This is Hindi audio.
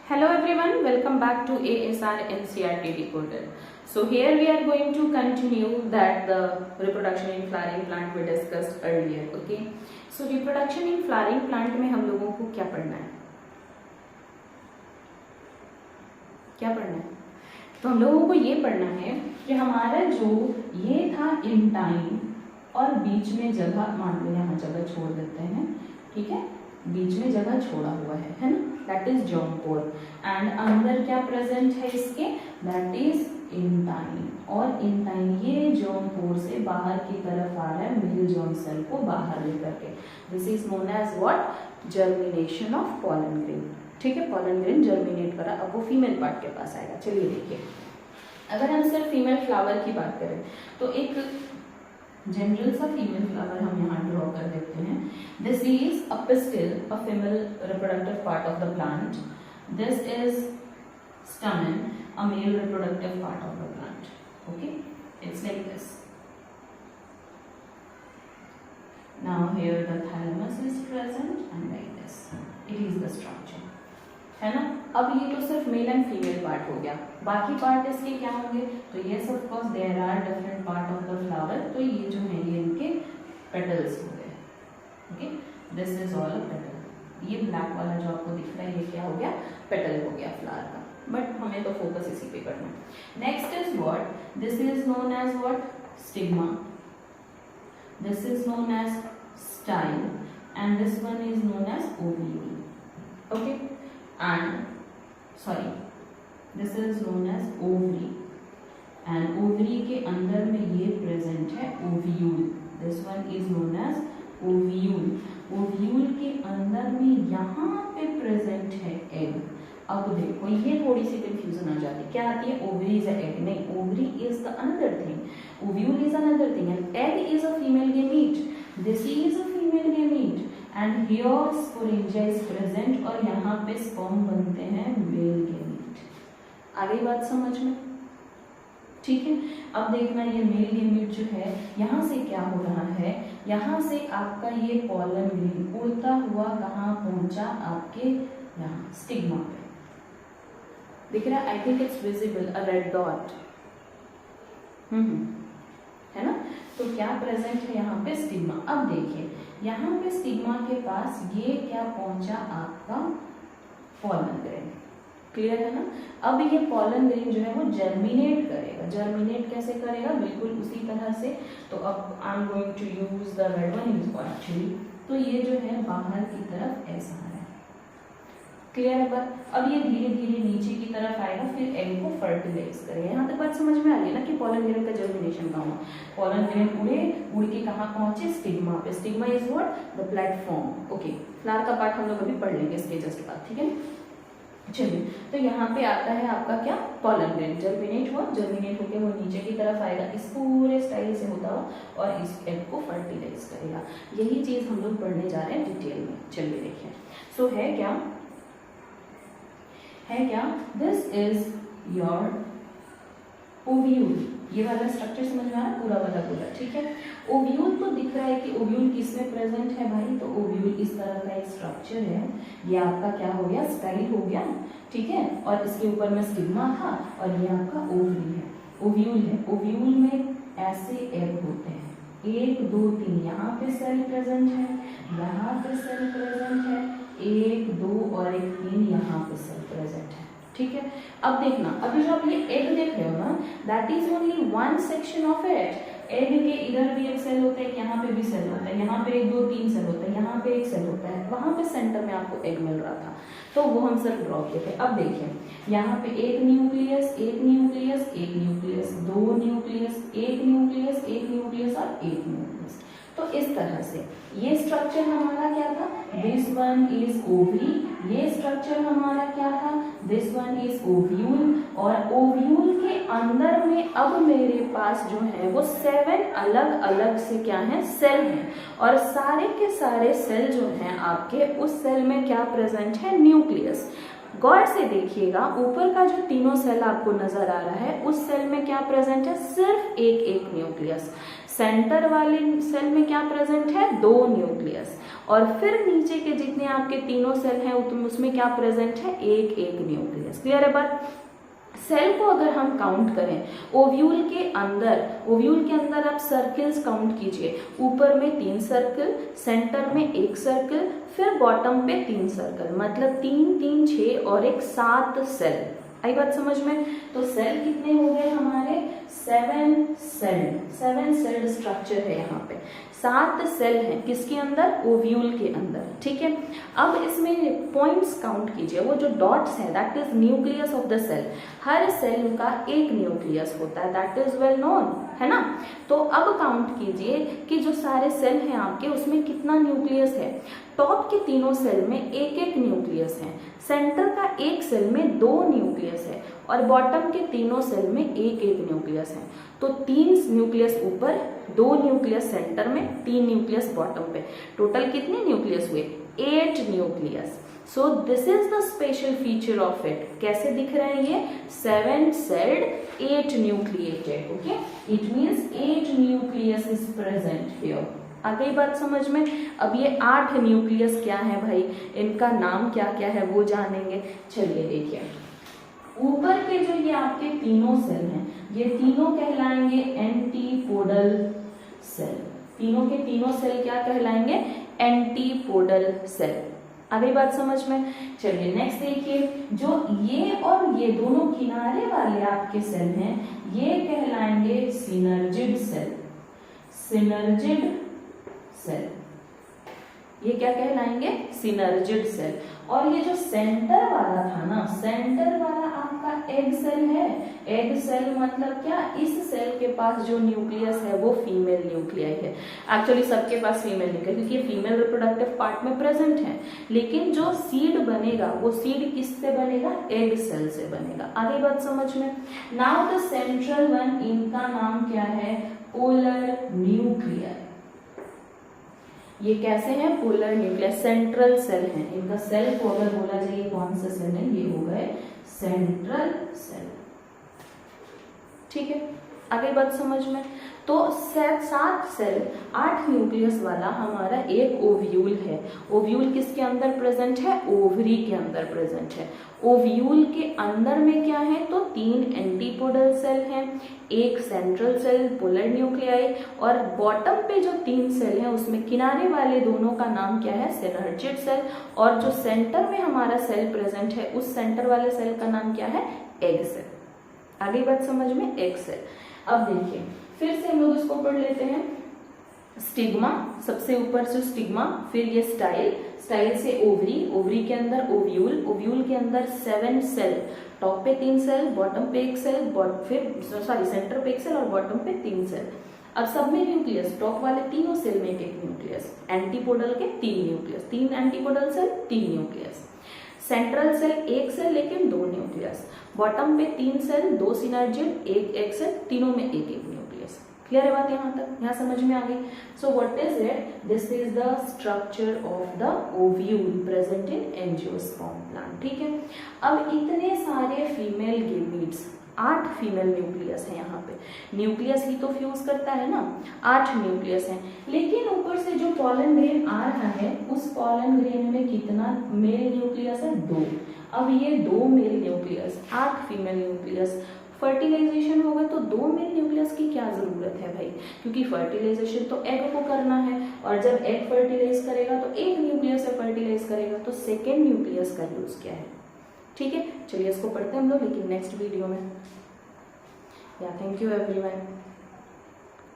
Hello everyone, welcome back to ASR NCERT Decoded. So here we are going to continue that the reproduction in flowering plant we discussed earlier. Okay. So reproduction in flowering plant में हम लोगों को क्या पढ़ना है? क्या पढ़ना है? तो हम लोगों को ये पढ़ना है कि हमारा जो ये था इन टाइम और बीच में जगह मान लो यहाँ जगह छोड़ देते हैं, ठीक है, बीच में जगह छोड़ा हुआ है ना, that is germ pore and अंदर क्या प्रेजेंट है इसके, दैट इज इन टाइम। और इन टाइम ये जर्म पोर से बाहर की तरफ आ रहा है मेल जर्म सेल को बाहर लेकर के। This is known as what, germination of pollen grain. ठीक है, पॉलन ग्रेन जर्मिनेट करा, अब वो फीमेल पार्ट के पास आएगा। चलिए देखिए, अगर हम सिर्फ फीमेल फ्लावर की बात करें तो एक जनरल सा फीमेल फ्लावर हम यहाँ ड्रॉ कर देते हैं। This is a pistil, a female reproductive part of the plant. This is stamen, a male reproductive part of the plant. Okay, it's like this. Now here the thalamus is present and like this. It is the structure. है ना। अब ये तो सिर्फ मेल एंड फीमेल पार्ट हो गया, बाकी पार्ट इसके क्या होंगे, तो yes of course there are different part of the flower. तो ये जो है ये इनके पेटल्स हो गए। Okay, this is all a petal. ये ब्लैक वाला जो आपको दिख रहा है ये क्या हो गया, पेटल हो गया फ्लावर का, बट हमें तो फोकस इसी पे करना है। Next is what, this is known as what, stigma. This is known as style and this one is known as ovule. Okay, and sorry, this is known as ovary and ovary के अंदर में ये present है ovule. This one is known as ovule. ovule के अंदर में यहाँ पे present है egg. अब देखो ये थोड़ी सी confusion आ जाती है, क्या आती है, ovary is a egg, नहीं, ovary is the another thing, ovule is another thing and egg is a female gamete. This is a female gamete and here sporangia is present और यहाँ पे sperm बनते हैं मेल गेमीट। आ गई बात समझ में? ठीक है, अब देखना ये मेल गेमीट जो है यहाँ से क्या हो रहा है, यहाँ से आपका ये पॉलन ग्रेन उड़ता हुआ कहाँ पहुंचा, आपके यहाँ स्टिग्मा पे दिख रहा है। I think it's visible, a red dot है ना। तो क्या प्रेजेंट है यहाँ पे, स्टिग्मा। अब देखिए यहाँ पे स्टिग्मा के पास ये क्या पहुंचा, आपका पॉलन ग्रेन। क्लियर है ना। अब ये पॉलन ग्रेन जो है वो जर्मिनेट करेगा। जर्मिनेट कैसे करेगा, बिल्कुल उसी तरह से। तो अब I am going to use the red one actually. तो ये जो है बाहर की तरफ ऐसा है। क्लियर है बात। अब ये धीरे धीरे नीचे की तरफ आएगा, फिर एग को फर्टिलाइज करेगा। यहाँ तक बात समझ में आ गई ना कि पॉलन ग्रेन का जर्मिनेशन कहाँ हुआ। पॉलन ग्रेन उड़ के कहाँ पहुंचे, स्टिग्मा पे। Stigma is what, the platform. Okay, flower का पार्ट हम लोग अभी पढ़ लेंगे इसके जस्ट बाद, ठीक है। चलिए, तो यहाँ पे आता है आपका क्या, पॉलन ग्रेन जर्मिनेट हुआ, जर्मिनेट होकर वो नीचे की तरफ आएगा इस पूरे स्टाइल से होता हुआ और इस एग को फर्टिलाइज करेगा। यही चीज हम लोग पढ़ने जा रहे हैं डिटेल में। चलिए देखिए, सो है क्या, दिस इज योर ओव्यूल। ये वाला स्ट्रक्चर समझ में आ रहा है, पूरा वाला, ठीक है। ओव्यूल तो दिख रहा है कि ओव्यूल किसमें प्रेजेंट है भाई, तो ओव्यूल इस तरह का एक स्ट्रक्चर है। ये आपका क्या हो गया, स्टाइल हो गया, ठीक है। और इसके ऊपर में स्टिग्मा था और ये आपका ओवरी है, ओव्यूल है। ओव्यूल में ऐसे एग होते हैं, 1 2 3, यहाँ पे सेल प्रेजेंट है, यहाँ पे सेल प्रेजेंट है, 1 2 और 1 3 यहाँ पे सेल प्रेजेंट है, ठीक है। अब देखना, अभी जो आप ये एग देख रहे हो ना, that is only one section of it. Egg के इधर भी एक सेल होता है, यहाँ पे भी सेल होता है, यहाँ पे 1 2 3 सेल होता है, यहाँ पे एक सेल होता है, वहां पे सेंटर में आपको एग मिल रहा था, तो वो हम सिर्फ ड्रॉ किए थे। अब देखिए यहाँ पे एक न्यूक्लियस, एक न्यूक्लियस, एक न्यूक्लियस, 2 न्यूक्लियस, एक न्यूक्लियस, एक न्यूक्लियस और एक न्यूक्लियस। तो इस तरह से ये स्ट्रक्चर हमारा क्या था, दिस वन इज ओवरी। ये स्ट्रक्चर हमारा क्या था, दिस वन इज ओव्यूल। और ओव्यूल के अंदर में अब मेरे पास जो है वो 7 अलग अलग से क्या है, सेल हैं। और सारे के सारे सेल जो हैं आपके, उस सेल में क्या प्रेजेंट है, न्यूक्लियस। गौर से देखिएगा, ऊपर का जो तीनों सेल आपको नजर आ रहा है, उस सेल में क्या प्रेजेंट है, सिर्फ एक न्यूक्लियस। सेंटर वाले सेल में क्या प्रेजेंट है, 2 न्यूक्लियस, और फिर नीचे के जितने आपके तीनों सेल हैं उसमें क्या प्रेजेंट है, एक एक न्यूक्लियस। क्लियर है बात। सेल को अगर हम काउंट करें, ओव्यूल के अंदर आप सर्कल्स काउंट कीजिए, ऊपर में 3 सर्कल, सेंटर में 1 सर्कल, फिर बॉटम पे 3 सर्कल, मतलब 3 3 6 और 1 7 सेल। आई बात समझ में। तो सेल कितने हो गए हमारे, 7 सेल स्ट्रक्चर है यहाँ पे, 7 सेल हैं किसके अंदर, ओव्यूल के अंदर। ठीक है, अब इसमें पॉइंट्स काउंट कीजिए, वो जो डॉट्स है that is nucleus of the cell. हर सेल का एक न्यूक्लियस होता है, दैट इज वेल नोन, है ना। तो अब काउंट कीजिए कि जो सारे सेल हैं आपके उसमें कितना न्यूक्लियस है। टॉप के तीनों सेल में एक एक न्यूक्लियस है, सेंटर का एक सेल में 2 न्यूक्लियस है, और बॉटम के तीनों सेल में एक एक न्यूक्लियस है। तो 3 न्यूक्लियस ऊपर, 2 न्यूक्लियस सेंटर में, 3 न्यूक्लियस बॉटम पे, टोटल कितने न्यूक्लियस हुए, 8 nucleus. So this is the special feature of it. कैसे दिख रहे हैं ये, 7 celled 8 nucleated. Okay, it means 8 nucleus is present here. आ गई बात समझ में। अब ये 8 न्यूक्लियस क्या है भाई, इनका नाम क्या क्या है वो जानेंगे। चलिए देखिए, ऊपर के जो ये आपके तीनों सेल हैं, ये तीनों कहलाएंगे एंटीपोडल सेल। तीनों के तीनों सेल क्या कहलाएंगे, एंटीपोडल सेल। आ गई बात समझ में। चलिए नेक्स्ट देखिए, जो ये और ये दोनों किनारे वाले आपके सेल हैं, ये कहलाएंगे सिनर्जिड सेल। सिनर्जिड सेल, ये क्या कहलाएंगे, सिनर्जिड सेल। और ये जो सेंटर वाला था ना, सेंटर वाला आपका एग सेल है। एग सेल मतलब क्या, इस सेल के पास जो न्यूक्लियस है वो फीमेल न्यूक्लियाई है। एक्चुअली सबके पास फीमेल न्यूक्लियस, क्योंकि ये फीमेल रिप्रोडक्टिव पार्ट में प्रेजेंट है। लेकिन जो सीड बनेगा वो सीड किससे बनेगा, एग सेल से बनेगा। आगे बात समझ में। नाउ द सेंट्रल वन, इनका नाम क्या है, पोलर न्यूक्लियर। ये कैसे हैं, पोलर न्यूक्लियर, सेंट्रल सेल है इनका। सेल को अगर बोला जाए कौन सा सेल है, ये हो गए सेंट्रल सेल। ठीक है, आगे बात समझ में। तो 7 सेल 8 न्यूक्लियस वाला हमारा एक ओव्यूल है। ओव्यूल किसके अंदर प्रेजेंट है, ओवरी के अंदर प्रेजेंट है। ओव्यूल के अंदर में क्या है, तो 3 एंटीपोडल सेल हैं, एक सेंट्रल सेल पोलर न्यूक्लियाई, और बॉटम पे जो 3 सेल हैं उसमें किनारे वाले दोनों का नाम क्या है, सिनर्जिड सेल। और जो सेंटर में हमारा सेल प्रेजेंट है उस सेंटर वाले सेल का नाम क्या है, एग सेल। आगे बात समझ में, एग सेल। अब देखिए फिर से हम लोग इसको पढ़ लेते हैं। स्टिग्मा, सबसे ऊपर से स्टिग्मा, फिर ये स्टाइल, स्टाइल से ओवरी, ओवरी के अंदर ओव्यूल, ओव्यूल के अंदर 7 सेल, टॉप पे 3 सेल, बॉटम पे 1 सेल, फिर सेंटर पे 1 सेल और बॉटम पे 3 सेल। अब सब में न्यूक्लियस, टॉप वाले तीनों सेल में एक न्यूक्लियस, एंटीपोडल के 3 nucleus, 3 antipodal cell 3 nucleus, central cell 1 cell लेकिन 2 न्यूक्लियस, बॉटम पे 3 सेल 2 सिनर्जिड 1 एक सेल, तीनों में एक एक न्यूक्लियस। क्लियर है बात यहाँ तक, यहाँ समझ में आ गई। So what is it, this is the structure of the ovule present in angiosperm plant. ठीक है, अब इतने सारे फीमेल गेमीट्स, 8 फीमेल न्यूक्लियस है यहाँ पे, न्यूक्लियस ही तो फ्यूज करता है ना, 8 न्यूक्लियस हैं। लेकिन ऊपर से जो पॉलन ग्रेन आ रहा है उस पॉलन ग्रेन में कितना मेल न्यूक्लियस है, 2। अब ये 2 male nucleus, 8 female nucleus, fertilization होगा तो 2 मेल न्यूक्लियस की क्या जरूरत है भाई, क्योंकि फर्टिलाइजेशन तो एग को करना है, और जब एग फर्टिलाइज करेगा तो एक न्यूक्लियस से फर्टिलाइज करेगा, तो सेकेंड न्यूक्लियस का यूज क्या है। ठीक है, चलिए इसको पढ़ते हैं हम लोग, लेकिन नेक्स्ट वीडियो में। या थैंक यू एवरीवन।